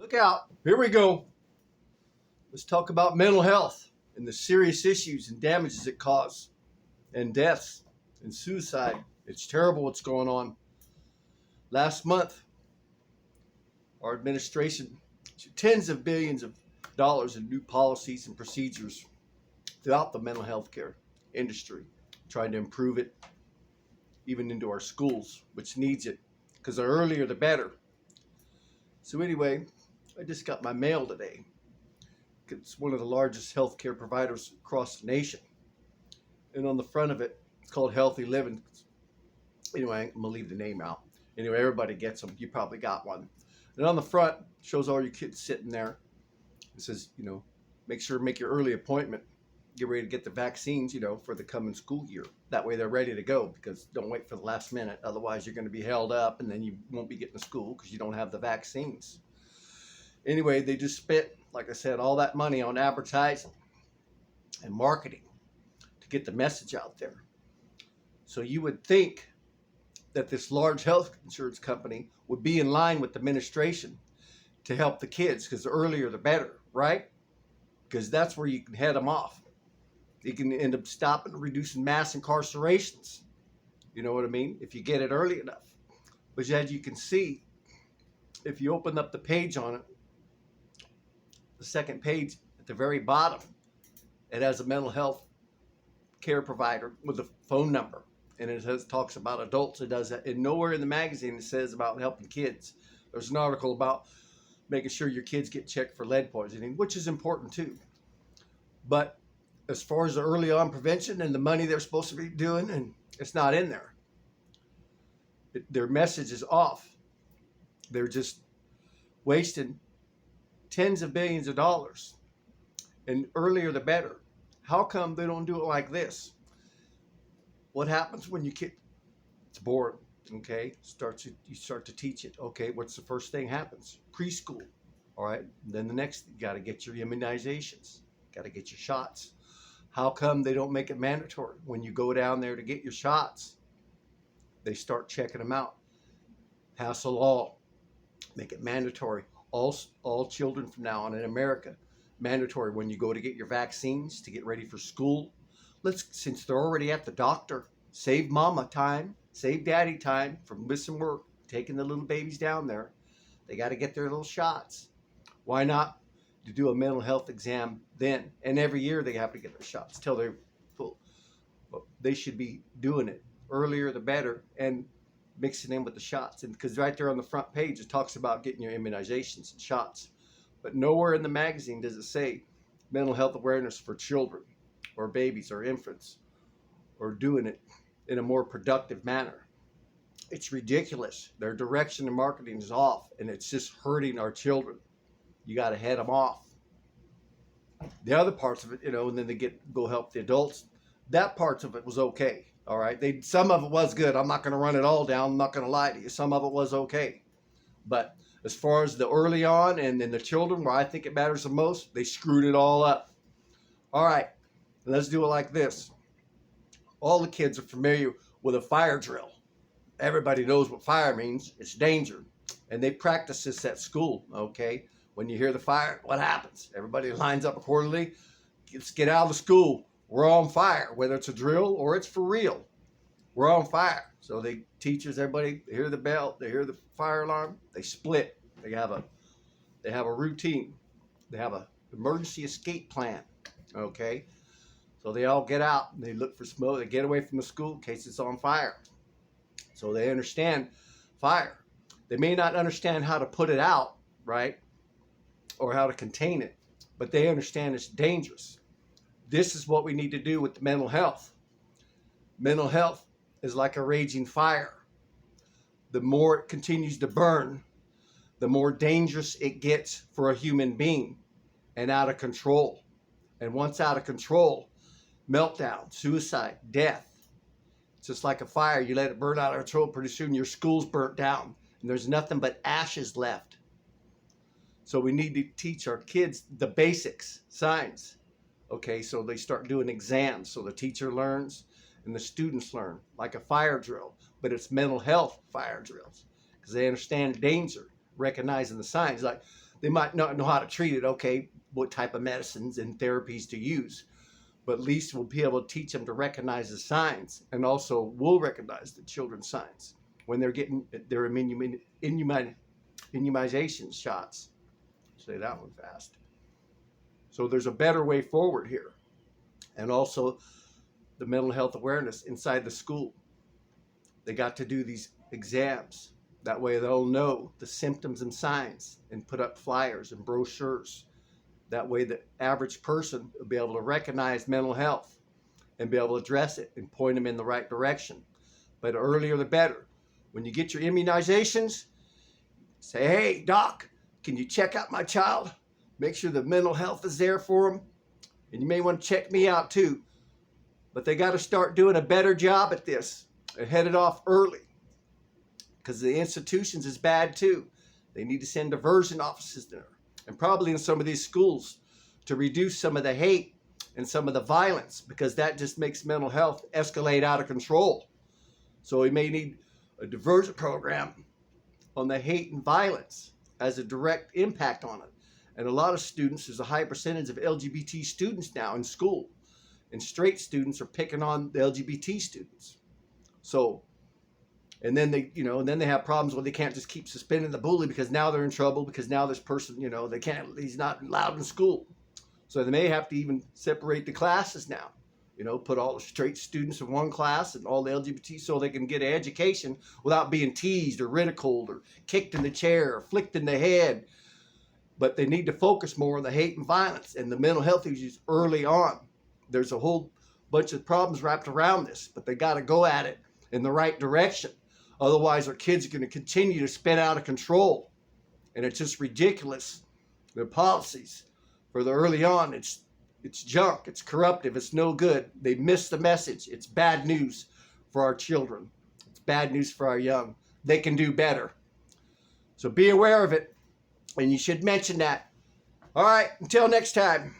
Look out. Here we go. Let's talk about mental health and the serious issues and damages it causes, and deaths and suicide. It's terrible what's going on. Last month, our administration issued tens of billions of dollars in new policies and procedures throughout the mental health care industry, trying to improve it even into our schools, which needs it, because the earlier the better. So anyway, I just got my mail today. It's one of the largest healthcare providers across the nation. And on the front of it, it's called Healthy Living. Anyway, I'm gonna leave the name out. Anyway, everybody gets them. You probably got one. And on the front, shows all your kids sitting there. It says, make sure to make your early appointment. Get ready to get the vaccines, for the coming school year. That way they're ready to go, because don't wait for the last minute. Otherwise, you're going to be held up and then you won't be getting to school because you don't have the vaccines. Anyway, they just spent, like I said, all that money on advertising and marketing to get the message out there. So you would think that this large health insurance company would be in line with the administration to help the kids, because the earlier the better, right? Because that's where you can head them off. You can end up stopping and reducing mass incarcerations. You know what I mean? If you get it early enough. But as you can see, if you open up the page on it, the second page at the very bottom, it has a mental health care provider with a phone number. And it talks about adults. It does that. And nowhere in the magazine it says about helping kids. There's an article about making sure your kids get checked for lead poisoning, which is important too. But as far as the early on prevention and the money they're supposed to be doing, and it's not in there. Their message is off. They're just wasting tens of billions of dollars. And earlier the better. How come they don't do it like this? What happens when you it's boring, okay? You start to teach it. Okay, what's the first thing happens? Preschool, all right? Then the next, you got to get your immunizations. Got to get your shots. How come they don't make it mandatory? When you go down there to get your shots, they start checking them out. Pass a law. Make it mandatory. All children from now on in America, mandatory when you go to get your vaccines, to get ready for school. Since they're already at the doctor, save mama time, save daddy time from missing work, taking the little babies down there. They got to get their little shots. Why not to do a mental health exam then? And every year they have to get their shots till they're full. But they should be doing it earlier the better, and mixing in with the shots. And because right there on the front page it talks about getting your immunizations and shots, but nowhere in the magazine does it say mental health awareness for children or babies or infants, or doing it in a more productive manner. It's ridiculous. Their direction and marketing is off, and it's just hurting our children. You got to head them off. The other parts of it, and then they go help the adults. That parts of it was okay. All right. Some of it was good. I'm not going to run it all down. I'm not going to lie to you. Some of it was okay. But as far as the early on and the children, where I think it matters the most, they screwed it all up. All right. Let's do it like this. All the kids are familiar with a fire drill. Everybody knows what fire means. It's danger. And they practice this at school, okay? When you hear the fire, what happens? Everybody lines up accordingly. Let's get out of the school. We're on fire, whether it's a drill or it's for real. We're on fire. So teachers, everybody, they hear the bell, they hear the fire alarm, they split. They have a routine. They have an emergency escape plan, okay? So they all get out and they look for smoke. They get away from the school in case it's on fire. So they understand fire. They may not understand how to put it out, right? Or how to contain it, but they understand it's dangerous. This is what we need to do with the mental health. Mental health is like a raging fire. The more it continues to burn, the more dangerous it gets for a human being and out of control. And once out of control, meltdown, suicide, death. It's just like a fire. You let it burn out of control, pretty soon your school's burnt down and there's nothing but ashes left. So we need to teach our kids the basics, science. Okay, so they start doing exams. So the teacher learns and the students learn, like a fire drill. But it's mental health fire drills, because they understand danger, recognizing the signs. Like They might not know how to treat it, okay, what type of medicines and therapies to use. But at least we'll be able to teach them to recognize the signs, and also we'll recognize the children's signs when they're getting their immunization shots. Say that one fast. So there's a better way forward here. And also the mental health awareness inside the school. They got to do these exams. That way they'll know the symptoms and signs and put up flyers and brochures. That way the average person will be able to recognize mental health and be able to address it and point them in the right direction. But the earlier the better. When you get your immunizations, say, hey, doc, can you check out my child? Make sure the mental health is there for them. And you may want to check me out too. But they got to start doing a better job at this and head it off early. Because the institutions is bad too. They need to send diversion officers there. And probably in some of these schools to reduce some of the hate and some of the violence, because that just makes mental health escalate out of control. So we may need a diversion program on the hate and violence as a direct impact on it. And a lot of students, there's a high percentage of LGBT students now in school, and straight students are picking on the LGBT students. So, and then they have problems where they can't just keep suspending the bully because now they're in trouble because now this person, he's not allowed in school. So they may have to even separate the classes now, put all the straight students in one class and all the LGBT so they can get an education without being teased or ridiculed or kicked in the chair or flicked in the head. But they need to focus more on the hate and violence and the mental health issues early on. There's a whole bunch of problems wrapped around this, but they got to go at it in the right direction. Otherwise, our kids are going to continue to spin out of control. And it's just ridiculous. Their policies for the early on, it's junk, it's corruptive, it's no good. They miss the message. It's bad news for our children. It's bad news for our young. They can do better. So be aware of it. And you should mention that. All right, until next time.